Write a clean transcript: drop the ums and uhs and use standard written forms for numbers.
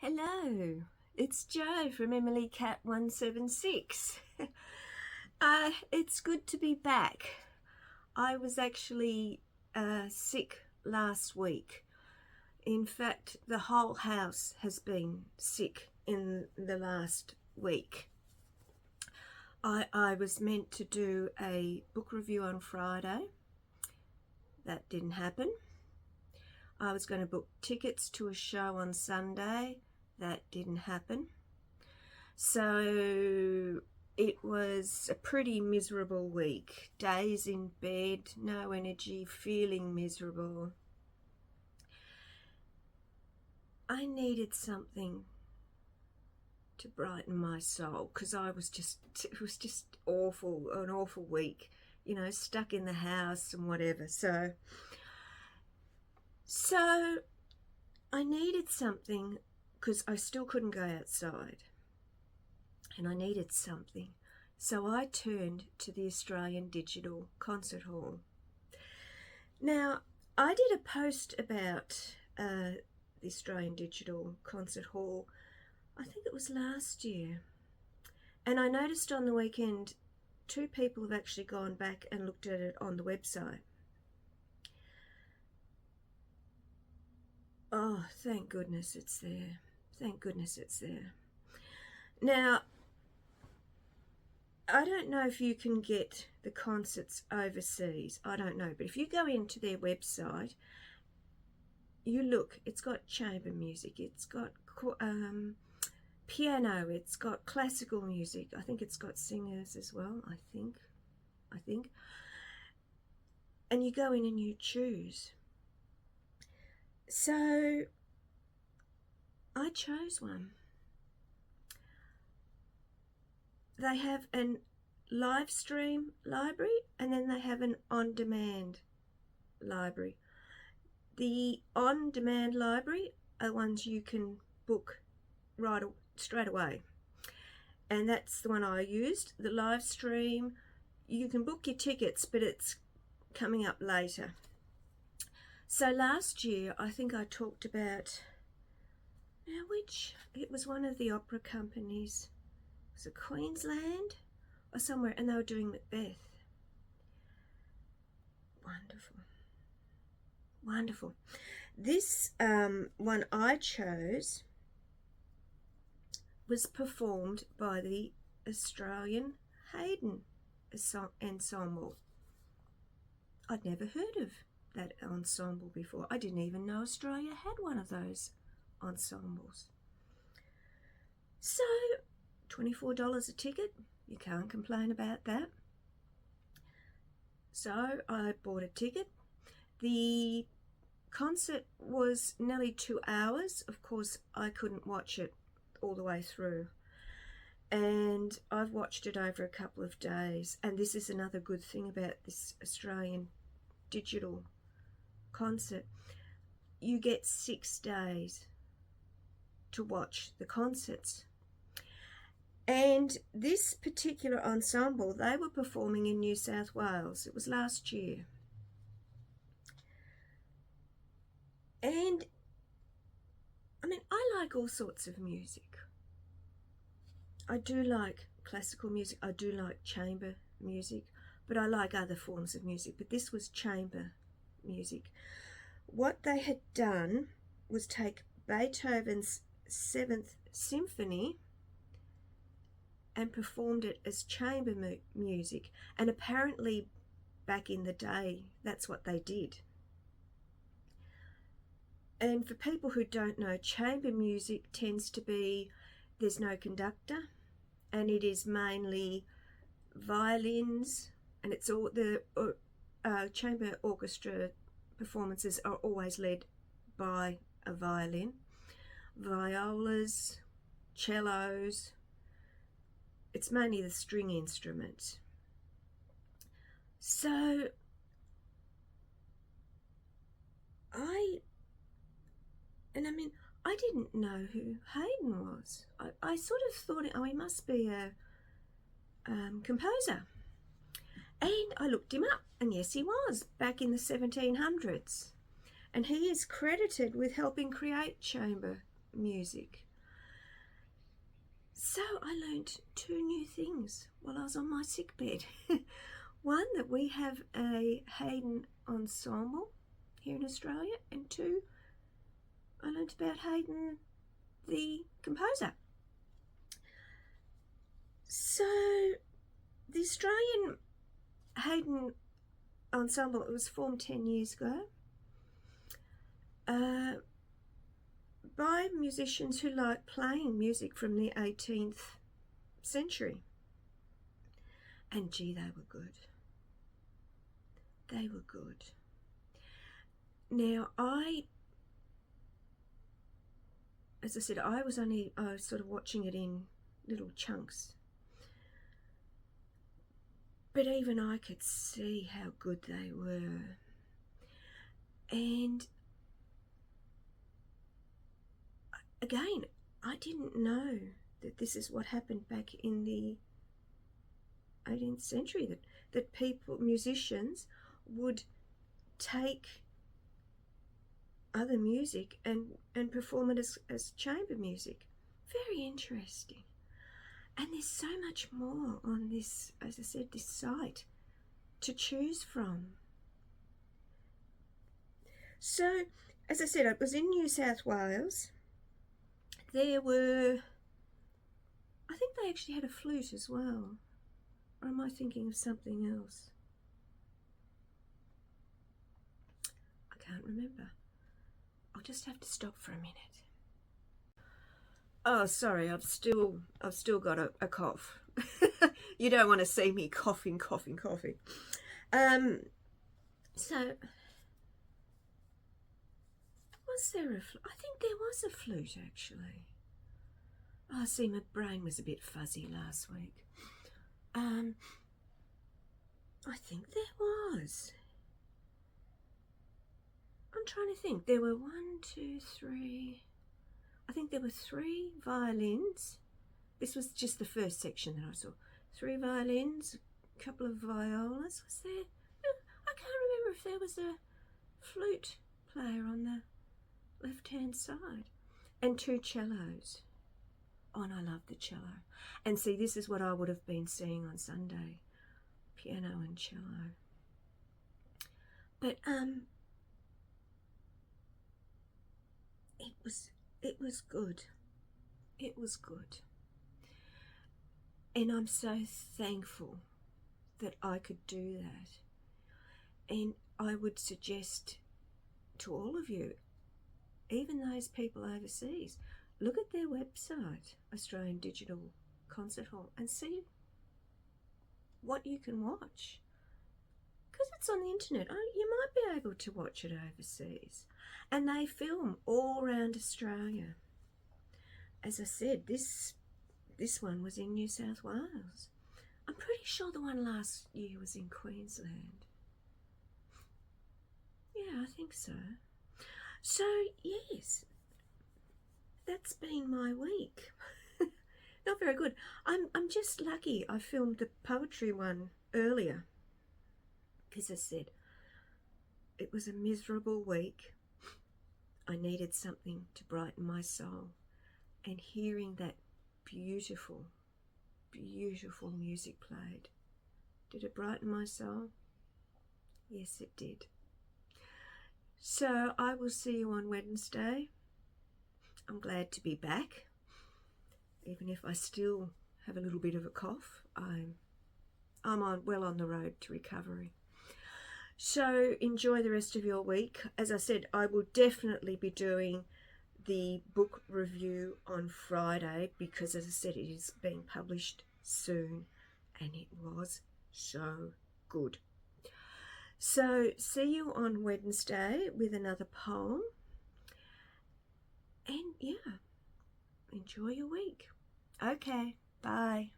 Hello, it's Jo from Emily Cat 176. It's good to be back. I was actually sick last week. In fact, the whole house has been sick in the last week. I was meant to do a book review on Friday. That didn't happen. I was going to book tickets to a show on Sunday. That didn't happen. So it was a pretty miserable week. Days in bed, no energy, feeling miserable. I needed something to brighten my soul because it was just awful, an awful week, stuck in the house and whatever. So I needed something because I still couldn't go outside and I needed something. So I turned to the Australian Digital Concert Hall. Now, I did a post about the Australian Digital Concert Hall, I think it was last year. And I noticed on the weekend 2 people have actually gone back and looked at it on the website. Oh, thank goodness it's there. Thank goodness it's there. Now, I don't know if you can get the concerts overseas. I don't know. But if you go into their website, you look, it's got chamber music, it's got piano, it's got classical music. I think it's got singers as well, I think. And you go in and you choose. So I chose one. They have an live stream library and then they have an on-demand library. The on-demand library are ones you can book straight away. And that's the one I used. The live stream, you can book your tickets, but it's coming up later. So last year, I think I talked about, it was one of the opera companies. Was it Queensland or somewhere? And they were doing Macbeth. Wonderful. This one I chose was performed by the Australian Haydn Ensemble. I'd never heard of that ensemble before. I didn't even know Australia had one of those ensembles. So $24 a ticket, you can't complain about that. So I bought a ticket. The concert was nearly 2 hours. Of course, I couldn't watch it all the way through. And I've watched it over a couple of days. And this is another good thing about this Australian digital concert. You get 6 days to watch the concerts. And this particular ensemble, they were performing in New South Wales. It was last year. And I like all sorts of music. I do like classical music. I do like chamber music, but I like other forms of music. But this was chamber music. What they had done was take Beethoven's 7th Symphony and performed it as chamber music. And apparently back in the day, that's what they did. And for people who don't know, chamber music tends to be, there's no conductor, and it is mainly violins, and it's all the chamber orchestra performances are always led by a violin, violas, cellos. It's mainly the string instruments. So I didn't know who Haydn was. I sort of thought, he must be a composer. And I looked him up, and yes, he was, back in the 1700s. And he is credited with helping create chamber music. So I learned 2 new things while I was on my sick bed. One, that we have a Haydn ensemble here in Australia, and 2, I learned about Haydn, the composer. So the Australian Haydn ensemble, it was formed 10 years ago by musicians who like playing music from the 18th century. And gee, they were good. They were good. Now, as I said, I was sort of watching it in little chunks. But even I could see how good they were. And again, I didn't know that this is what happened back in the 18th century, that people, musicians, would take other music and perform it as chamber music. Very interesting. And there's so much more on this, as I said, this site to choose from. So, as I said, it was in New South Wales. There were, I think they actually had a flute as well. Or am I thinking of something else? I can't remember. I'll just have to stop for a minute. Oh, sorry, I've still got a cough. You don't want to see me coughing. So, was there a flute? I think there was a flute, actually. Oh, see, my brain was a bit fuzzy last week. I think there was. I'm trying to think. There were 1, 2, 3. I think there were 3 violins. This was just the first section that I saw. 3 violins, a couple of violas. Was there? I can't remember if there was a flute player on the left-hand side. And 2 cellos. Oh, and I love the cello. And see, this is what I would have been seeing on Sunday. Piano and cello. But it was good. It was good. And I'm so thankful that I could do that. And I would suggest to all of you, even those people overseas, look at their website, Australian Digital Concert Hall, and see what you can watch. Because it's on the internet. You might be able to watch it overseas. And they film all around Australia. As I said, this one was in New South Wales. I'm pretty sure the one last year was in Queensland. Yeah, I think so. So, yes, that's been my week. Not very good. I'm just lucky I filmed the poetry one earlier. Because I said, it was a miserable week. I needed something to brighten my soul. And hearing that beautiful, beautiful music played, did it brighten my soul? Yes, it did. So I will see you on Wednesday. I'm glad to be back. Even if I still have a little bit of a cough, I'm well on the road to recovery. So enjoy the rest of your week. As I said, I will definitely be doing the book review on Friday because, as I said, it is being published soon and it was so good. So see you on Wednesday with another poem. And yeah, enjoy your week. Okay, bye.